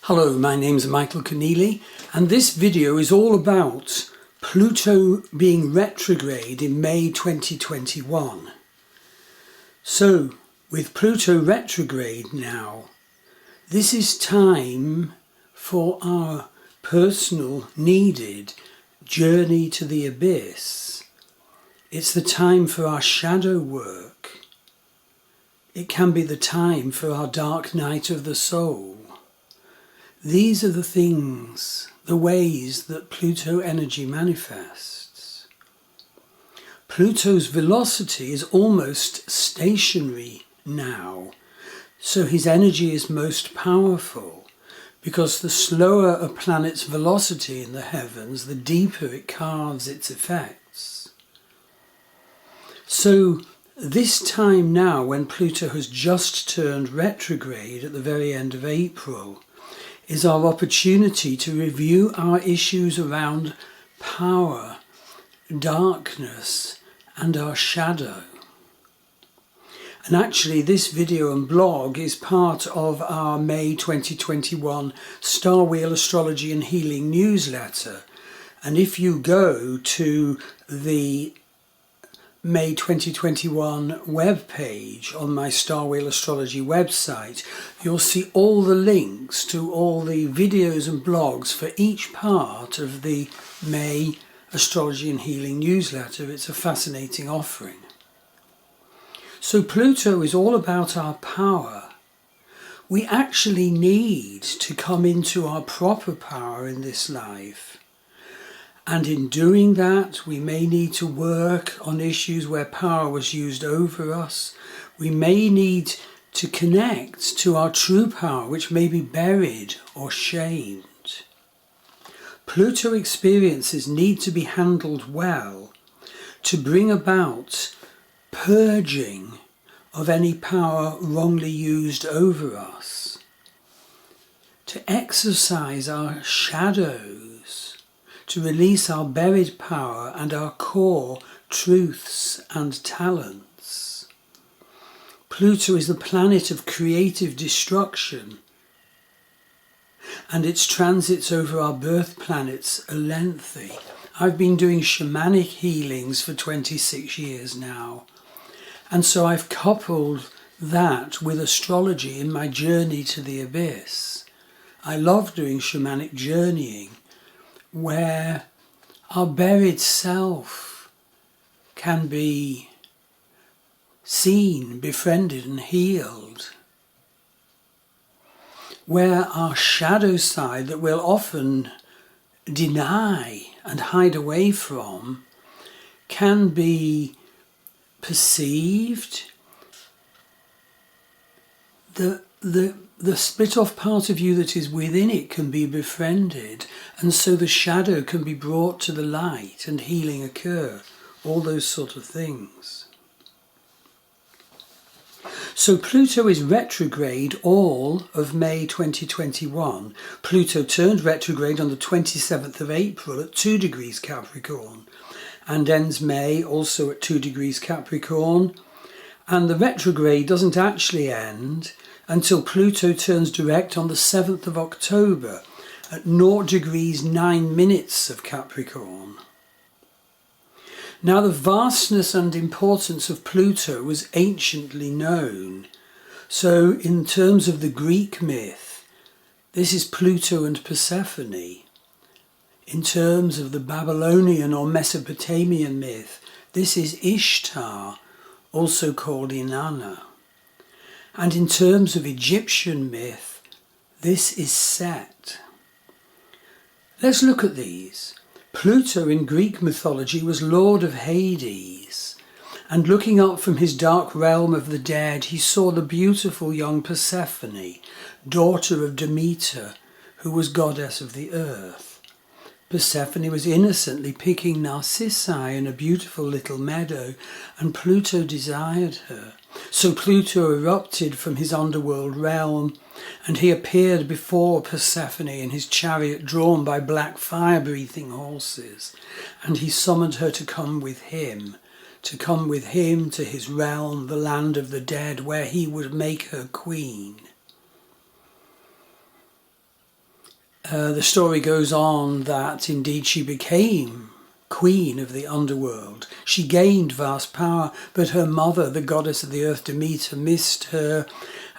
Hello, my name's Michael Conneely, and this video is all about Pluto being retrograde in May 2021. So, with Pluto retrograde now, this is time for our personal, needed journey to the abyss. It's the time for our shadow work. It can be the time for our dark night of the soul. These are the things, the ways that Pluto energy manifests. Pluto's velocity is almost stationary now, so his energy is most powerful, because the slower a planet's velocity in the heavens, the deeper it carves its effects. So this time now, when Pluto has just turned retrograde at the very end of April, is our opportunity to review our issues around power, darkness, and our shadow. And actually this video and blog is part of our May 2021 Star Wheel Astrology and Healing newsletter. And if you go to the May 2021 webpage on my Star Wheel Astrology website, you'll see all the links to all the videos and blogs for each part of the May Astrology and Healing newsletter. It's a fascinating offering. So Pluto is all about our power. We actually need to come into our proper power in this life. And in doing that, we may need to work on issues where power was used over us. We may need to connect to our true power, which may be buried or shamed. Pluto experiences need to be handled well to bring about purging of any power wrongly used over us, to exercise our shadows, to release our buried power and our core truths and talents. Pluto is the planet of creative destruction, and its transits over our birth planets are lengthy. I've been doing shamanic healings for 26 years now, and so I've coupled that with astrology in my journey to the abyss. I love doing shamanic journeying, where our buried self can be seen, befriended and healed, where our shadow side that we'll often deny and hide away from can be perceived. The split off part of you that is within it can be befriended, and so the shadow can be brought to the light and healing occur, all those sort of things. So Pluto is retrograde all of May 2021. Pluto turned retrograde on the 27th of April at 2 degrees Capricorn and ends May also at 2 degrees Capricorn. And the retrograde doesn't actually end until Pluto turns direct on the 7th of October at 0 degrees 9 minutes of Capricorn. Now the vastness and importance of Pluto was anciently known. So in terms of the Greek myth, this is Pluto and Persephone. In terms of the Babylonian or Mesopotamian myth, this is Ishtar, also called Inanna. And in terms of Egyptian myth, this is Set. Let's look at these. Pluto in Greek mythology was lord of Hades, and looking up from his dark realm of the dead, he saw the beautiful young Persephone, daughter of Demeter, who was goddess of the earth. Persephone was innocently picking narcissi in a beautiful little meadow, and Pluto desired her. So Pluto erupted from his underworld realm, and he appeared before Persephone in his chariot drawn by black fire-breathing horses, and he summoned her to come with him to his realm, the land of the dead, where he would make her queen. The story goes on that indeed she became queen of the underworld. She gained vast power, but her mother, the goddess of the earth, Demeter, missed her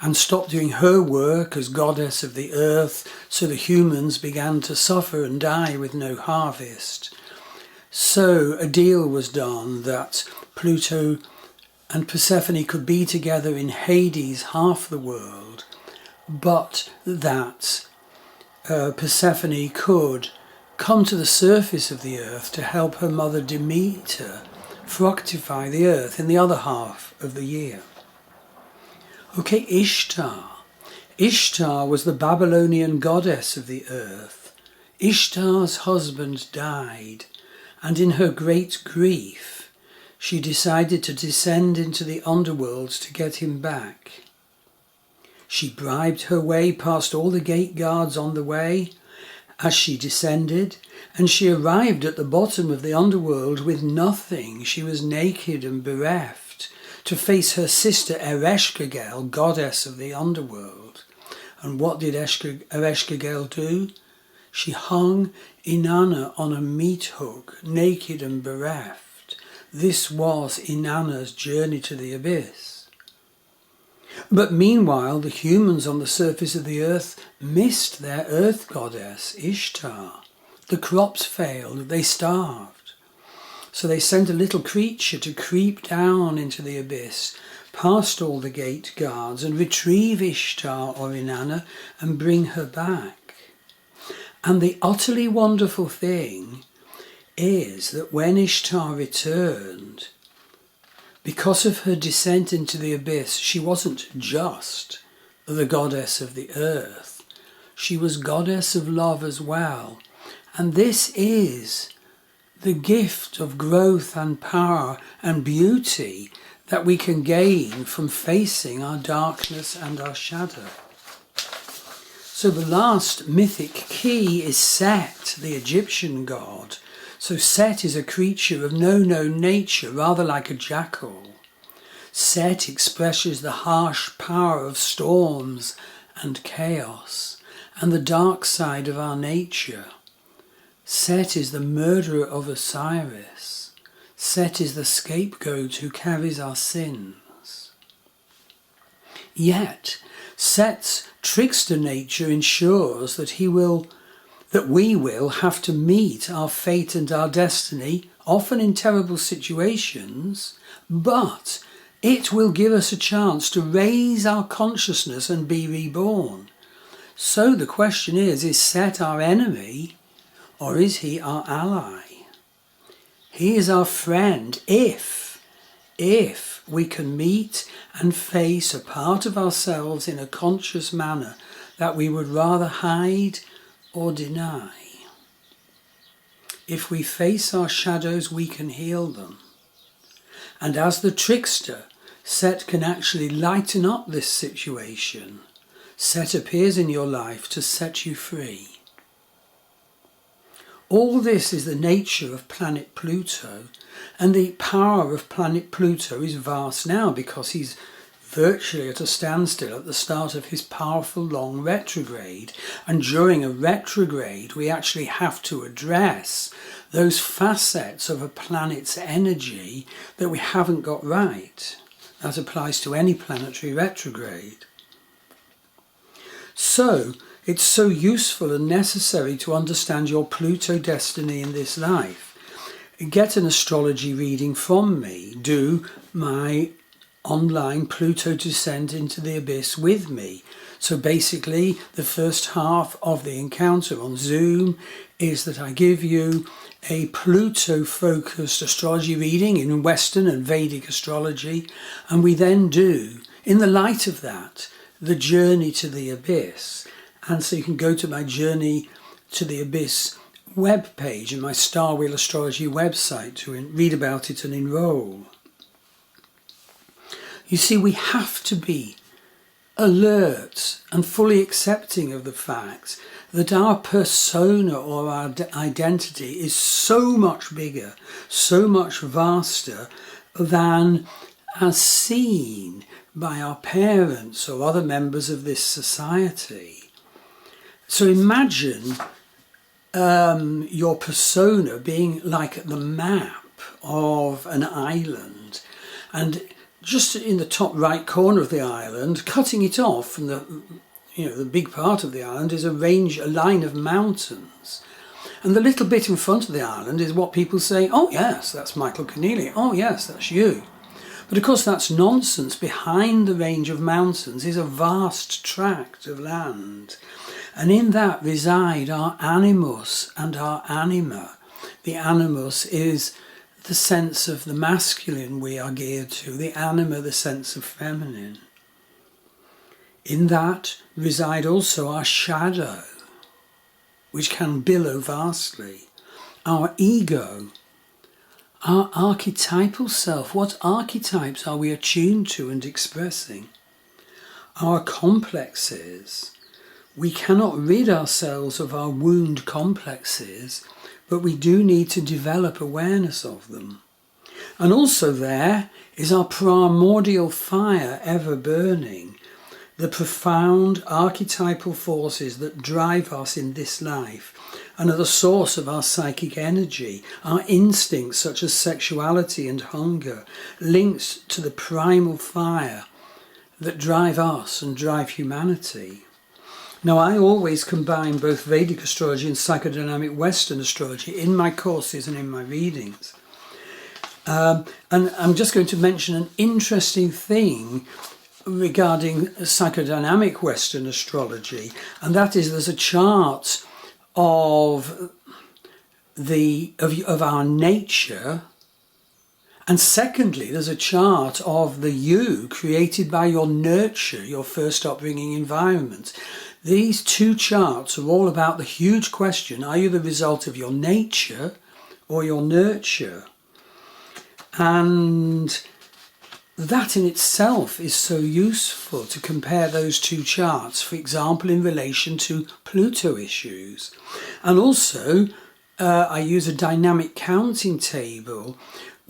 and stopped doing her work as goddess of the earth, so the humans began to suffer and die with no harvest. So a deal was done that Pluto and Persephone could be together in Hades, half the world, but that Persephone could come to the surface of the earth to help her mother Demeter fructify the earth in the other half of the year. Okay, Ishtar. Ishtar was the Babylonian goddess of the earth. Ishtar's husband died, and in her great grief, she decided to descend into the underworld to get him back. She bribed her way past all the gate guards on the way as she descended, and she arrived at the bottom of the underworld with nothing. She was naked and bereft to face her sister Ereshkigal, goddess of the underworld. And what did Ereshkigal do? She hung Inanna on a meat hook, naked and bereft. This was Inanna's journey to the abyss. But meanwhile, the humans on the surface of the earth missed their earth goddess, Ishtar. The crops failed, they starved. So they sent a little creature to creep down into the abyss, past all the gate guards, and retrieve Ishtar or Inanna and bring her back. And the utterly wonderful thing is that when Ishtar returned, because of her descent into the abyss, she wasn't just the goddess of the earth. She was goddess of love as well. And this is the gift of growth and power and beauty that we can gain from facing our darkness and our shadow. So the last mythic key is Set, the Egyptian god. So Set is a creature of no known nature, rather like a jackal. Set expresses the harsh power of storms and chaos and the dark side of our nature. Set is the murderer of Osiris. Set is the scapegoat who carries our sins. Yet, Set's trickster nature ensures that we will have to meet our fate and our destiny, often in terrible situations, but it will give us a chance to raise our consciousness and be reborn. So the question is Set our enemy or is he our ally? He is our friend if we can meet and face a part of ourselves in a conscious manner that we would rather hide or deny. If we face our shadows, we can heal them. And as the trickster, Set can actually lighten up this situation. Set appears in your life to set you free. All this is the nature of planet Pluto, and the power of planet Pluto is vast now because he's virtually at a standstill at the start of his powerful long retrograde. And during a retrograde, we actually have to address those facets of a planet's energy that we haven't got right. That applies to any planetary retrograde. So, it's so useful and necessary to understand your Pluto destiny in this life. Get an astrology reading from me. Do my online Pluto descent into the abyss with me. So basically, the first half of the encounter on Zoom is that I give you a Pluto-focused astrology reading in Western and Vedic astrology, and we then do, in the light of that, the journey to the abyss. And so you can go to my Journey to the Abyss webpage and my Star Wheel Astrology website to read about it and enroll. You see, we have to be alert and fully accepting of the fact that our persona or our identity is so much bigger, so much vaster than as seen by our parents or other members of this society. So imagine your persona being like the map of an island, and just in the top right corner of the island, cutting it off from the big part of the island, is a line of mountains. And the little bit in front of the island is what people say, oh yes, that's Michael Conneely, oh yes, that's you. But of course that's nonsense. Behind the range of mountains is a vast tract of land. And in that reside our animus and our anima. The animus is the sense of the masculine we are geared to, the anima the sense of feminine. In that reside also our shadow, which can billow vastly, our ego, our archetypal self. What archetypes are we attuned to and expressing? Our complexes. We cannot rid ourselves of our wound complexes, but we do need to develop awareness of them. And also there is our primordial fire ever burning, the profound archetypal forces that drive us in this life and are the source of our psychic energy, our instincts such as sexuality and hunger, linked to the primal fire that drive us and drive humanity. Now, I always combine both Vedic astrology and psychodynamic Western astrology in my courses and in my readings. And I'm just going to mention an interesting thing regarding psychodynamic Western astrology, and that is there's a chart of our nature, and secondly there's a chart of the you created by your nurture, your first upbringing environment. These two charts are all about the huge question, are you the result of your nature or your nurture? And that in itself is so useful to compare those two charts, for example, in relation to Pluto issues. And also, I use a dynamic counting table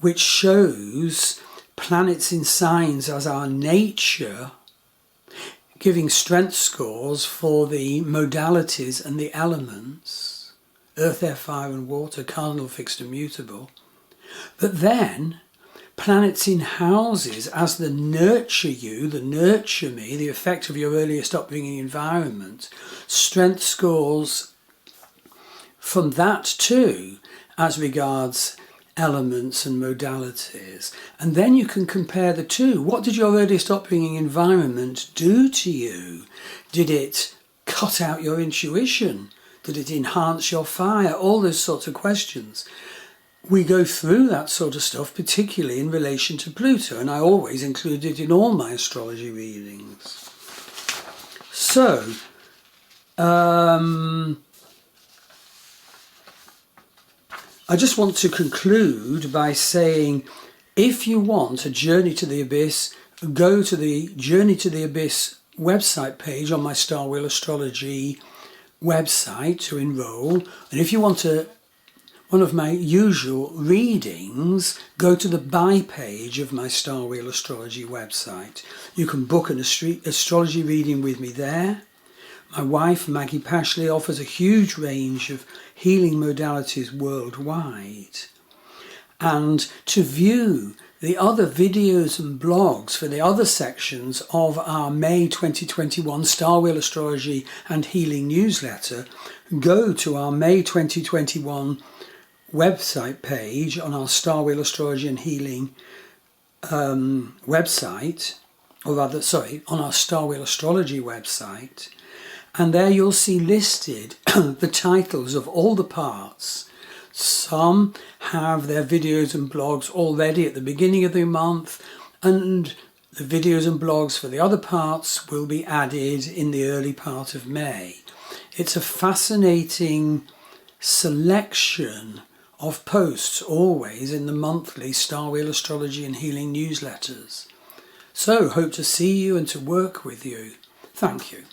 which shows planets in signs as our nature, giving strength scores for the modalities and the elements, earth, air, fire and water, cardinal, fixed and mutable. But then planets in houses as the nurture you, the nurture me, the effect of your earliest upbringing environment, strength scores from that too as regards elements and modalities. And then you can compare the two. What did your earliest upbringing environment do to you? Did it cut out your intuition? Did it enhance your fire? All those sorts of questions. We go through that sort of stuff, particularly in relation to Pluto, and I always include it in all my astrology readings. So, I just want to conclude by saying, if you want a journey to the abyss, go to the Journey to the Abyss website page on my Star Wheel Astrology website to enroll. And if you want one of my usual readings, go to the buy page of my Star Wheel Astrology website. You can book an astrology reading with me there. My wife, Maggie Pashley, offers a huge range of healing modalities worldwide. And to view the other videos and blogs for the other sections of our May 2021 Star Wheel Astrology and Healing newsletter, go to our May 2021 website page on our Star Wheel Astrology and Healing website, or rather, on our Star Wheel Astrology website. And there you'll see listed the titles of all the parts. Some have their videos and blogs already at the beginning of the month, and the videos and blogs for the other parts will be added in the early part of May. It's a fascinating selection of posts always in the monthly Star Wheel Astrology and Healing newsletters. So, hope to see you and to work with you. Thank you.